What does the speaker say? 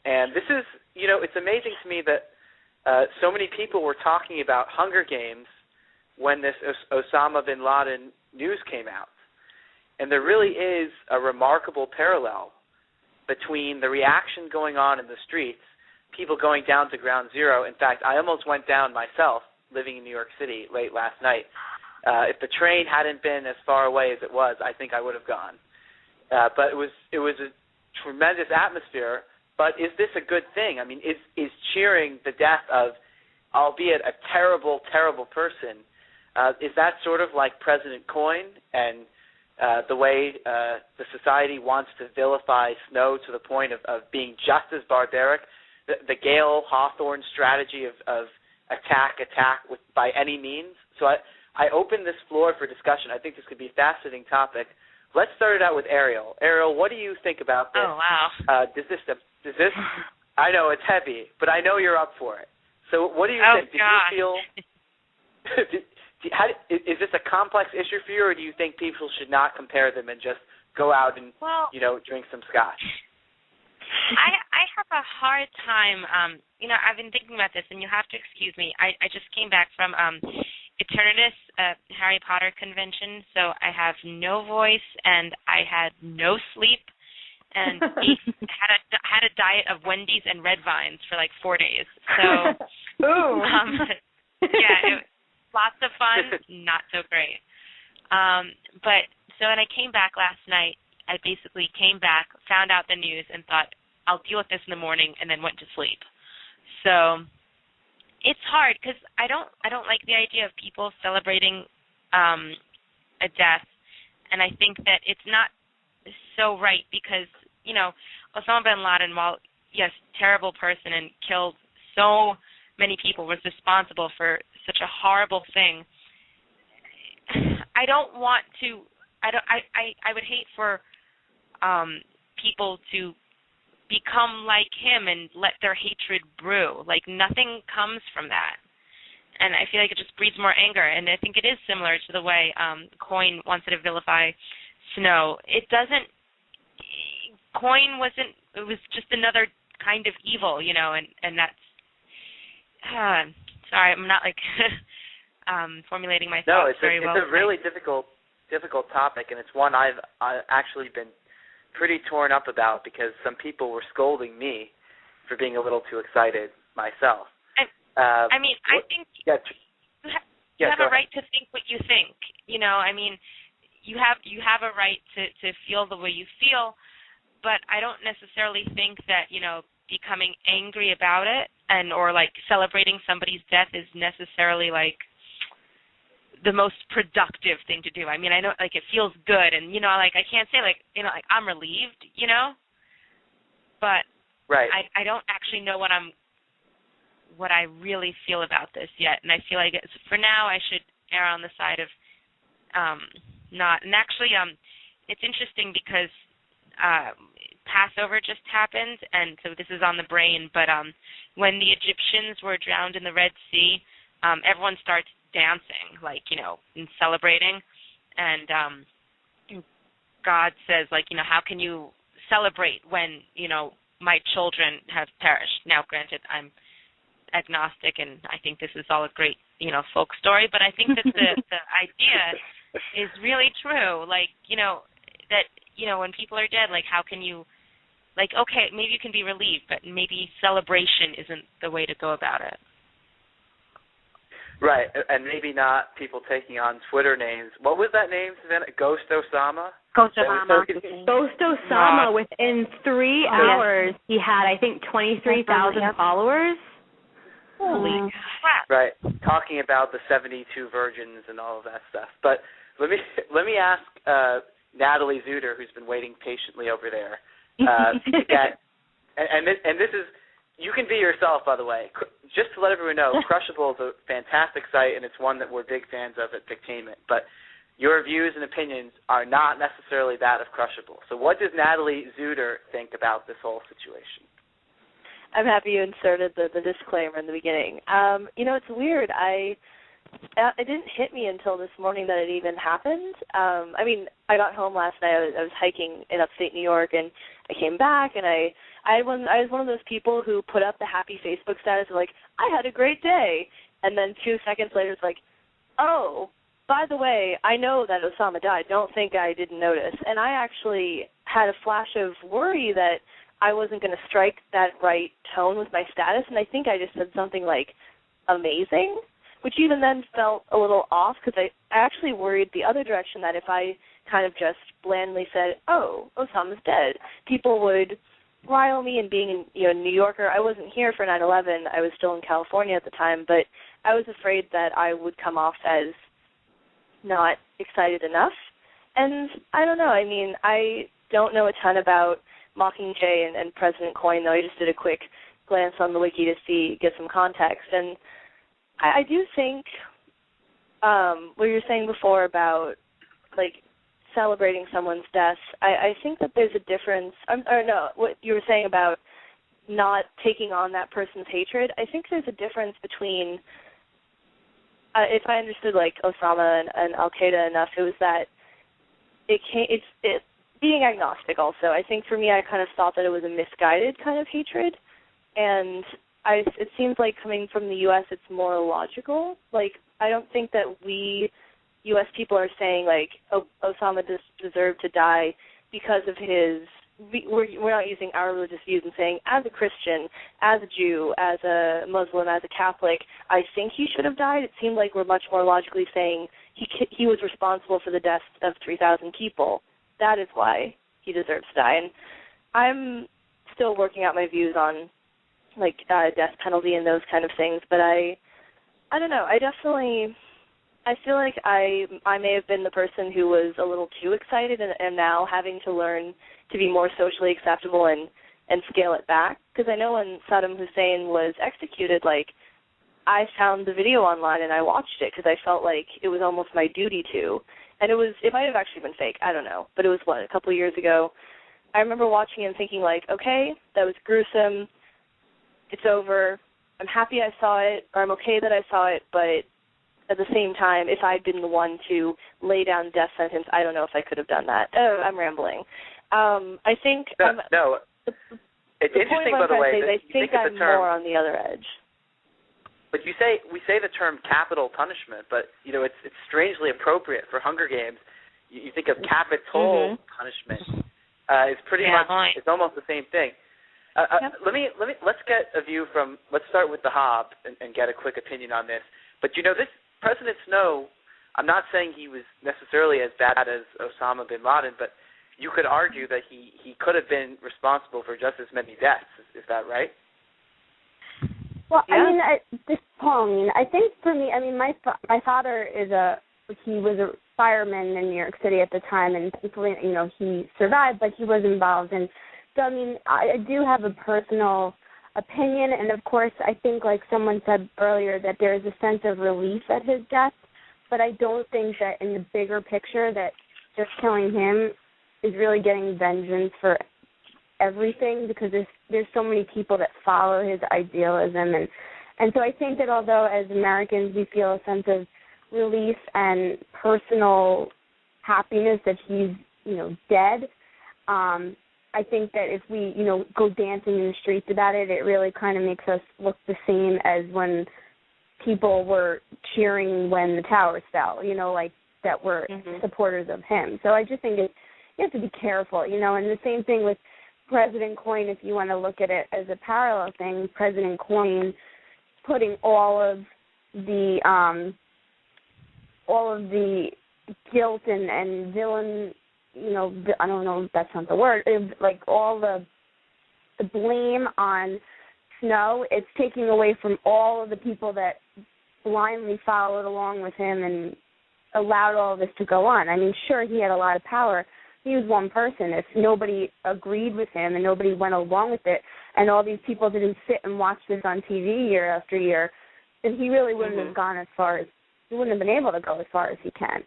And this is, it's amazing to me that so many people were talking about Hunger Games when this Osama bin Laden news came out. And there really is a remarkable parallel between the reaction going on in the streets, people going down to ground zero. In fact, I almost went down myself, living in New York City late last night. If the train hadn't been as far away as it was, I think I would have gone. But it was a tremendous atmosphere. But is this a good thing? I mean, is cheering the death of, albeit a terrible, terrible person, is that sort of like President Coyne and the way the society wants to vilify Snow to the point of being just as barbaric? The Gail Hawthorne strategy of attack by any means. So I open this floor for discussion. I think this could be a fascinating topic. Let's start it out with Ariel. Ariel, what do you think about this? Oh, wow. Does this? I know it's heavy, but I know you're up for it. So what do you think? Do God. you feel? Is this a complex issue for you, or do you think people should not compare them and just go out and drink some scotch? I have a hard time. I've been thinking about this, and you have to excuse me. I just came back from Eternatus Harry Potter convention, so I have no voice and I had no sleep, and had a diet of Wendy's and Red Vines for like 4 days. So, lots of fun, not so great. But so when I came back last night, I basically came back, found out the news, and thought I'll deal with this in the morning, and then went to sleep. So it's hard because I don't like the idea of people celebrating a death, and I think that it's not so right because Osama bin Laden, while yes, terrible person and killed so many people, was responsible for such a horrible thing. I don't want to. I would hate for people to become like him and let their hatred brew. Like, nothing comes from that. And I feel like it just breeds more anger. And I think it is similar to the way Coyne wanted to vilify Snow. It doesn't. Coyne wasn't. It was just another kind of evil, and that's. Sorry, I'm not formulating my thoughts very well. It's a really difficult topic, and it's one I've actually been pretty torn up about because some people were scolding me for being a little too excited myself. I think you have a right to think what you think. You have a right to feel the way you feel, but I don't necessarily think that becoming angry about it or celebrating somebody's death is necessarily the most productive thing to do. I mean, I know it feels good, and I can't say I'm relieved, but right. I don't actually know what I really feel about this yet, and I feel like for now I should err on the side of not. And actually, it's interesting because Passover just happened, and so this is on the brain, but when the Egyptians were drowned in the Red Sea, everyone starts dancing, and celebrating, and God says, how can you celebrate when, my children have perished? Now, granted, I'm agnostic, and I think this is all a great, folk story, but I think that the idea is really true, that, when people are dead, how can you, okay, maybe you can be relieved, but maybe celebration isn't the way to go about it. Right, and maybe not people taking on Twitter names. What was that name, Savanna? Ghost Osama? Ghost Osama, within 3 hours, he had, I think, 23,000 followers. Holy crap. Right, talking about the 72 virgins and all of that stuff. But let me ask Natalie Zutter, who's been waiting patiently over there, to get, and this is, you can be yourself, by the way. Just to let everyone know, Crushable is a fantastic site, and it's one that we're big fans of at Picktainment. But your views and opinions are not necessarily that of Crushable. So what does Natalie Zutter think about this whole situation? I'm happy you inserted the disclaimer in the beginning. It's weird. it didn't hit me until this morning that it even happened. I mean, I got home last night. I was hiking in upstate New York, and I came back, and I was one of those people who put up the happy Facebook status of, like, I had a great day. And then 2 seconds later, it's like, oh, by the way, I know that Osama died. Don't think I didn't notice. And I actually had a flash of worry that I wasn't going to strike that right tone with my status, and I think I just said something like amazing, which even then felt a little off because I actually worried the other direction, that if I kind of just blandly said, oh, Osama's dead, people would rile me. And being a New Yorker, I wasn't here for 9/11. I was still in California at the time, but I was afraid that I would come off as not excited enough. And I don't know. I mean, I don't know a ton about Mockingjay and President Coin, though. I just did a quick glance on the wiki to get some context. And I do think what you were saying before about, like, celebrating someone's death, I think that there's a difference. What you were saying about not taking on that person's hatred, I think there's a difference between, if I understood, like, Osama and Al-Qaeda enough, it was that it's being agnostic also. I think for me, I kind of thought that it was a misguided kind of hatred, and it seems like coming from the U.S., it's more logical. Like, I don't think that we U.S. people are saying, like, Osama deserved to die because of his, we're not using our religious views and saying, as a Christian, as a Jew, as a Muslim, as a Catholic, I think he should have died. It seemed like we're much more logically saying he was responsible for the deaths of 3,000 people. That is why he deserves to die. And I'm still working out my views on, like, death penalty and those kind of things, but I don't know. I feel like I may have been the person who was a little too excited and am now having to learn to be more socially acceptable and scale it back. Because I know when Saddam Hussein was executed, like, I found the video online and I watched it because I felt like it was almost my duty to. And it might have actually been fake, I don't know. But it was, a couple of years ago. I remember watching it and thinking, like, okay, that was gruesome. It's over. I'm happy I saw it, or I'm okay that I saw it, but at the same time, if I'd been the one to lay down death sentence, I don't know if I could have done that. Oh, I'm rambling. I think... No. It's interesting, by the way, that I think I'm more on the other edge. But we say the term capital punishment, but, it's strangely appropriate for Hunger Games. You think of capital punishment. It's pretty much, it's almost the same thing. Let's get a view from, let's start with the Hob and get a quick opinion on this. But, this President Snow, I'm not saying he was necessarily as bad as Osama bin Laden, but you could argue that he could have been responsible for just as many deaths. Is that right? Well, yeah. This Pauline, I think for me, my father he was a fireman in New York City at the time, and thankfully, he survived, but he was involved. And so, I do have a personal opinion, and of course, I think, like someone said earlier, that there is a sense of relief at his death, but I don't think that in the bigger picture that just killing him is really getting vengeance for everything, because there's so many people that follow his idealism, and so I think that although as Americans we feel a sense of relief and personal happiness that he's dead, I think that if we go dancing in the streets about it, it really kind of makes us look the same as when people were cheering when the towers fell, like that were supporters of him. So I just think you have to be careful, and the same thing with President Coin, if you want to look at it as a parallel thing, President Coin putting all of the guilt and villain, I don't know if that's not the word, like all the blame on Snow, it's taking away from all of the people that blindly followed along with him and allowed all of this to go on. Sure, he had a lot of power. He was one person. If nobody agreed with him and nobody went along with it, and all these people didn't sit and watch this on TV year after year, then he really wouldn't have gone as far as, he wouldn't have been able to go as far as he can.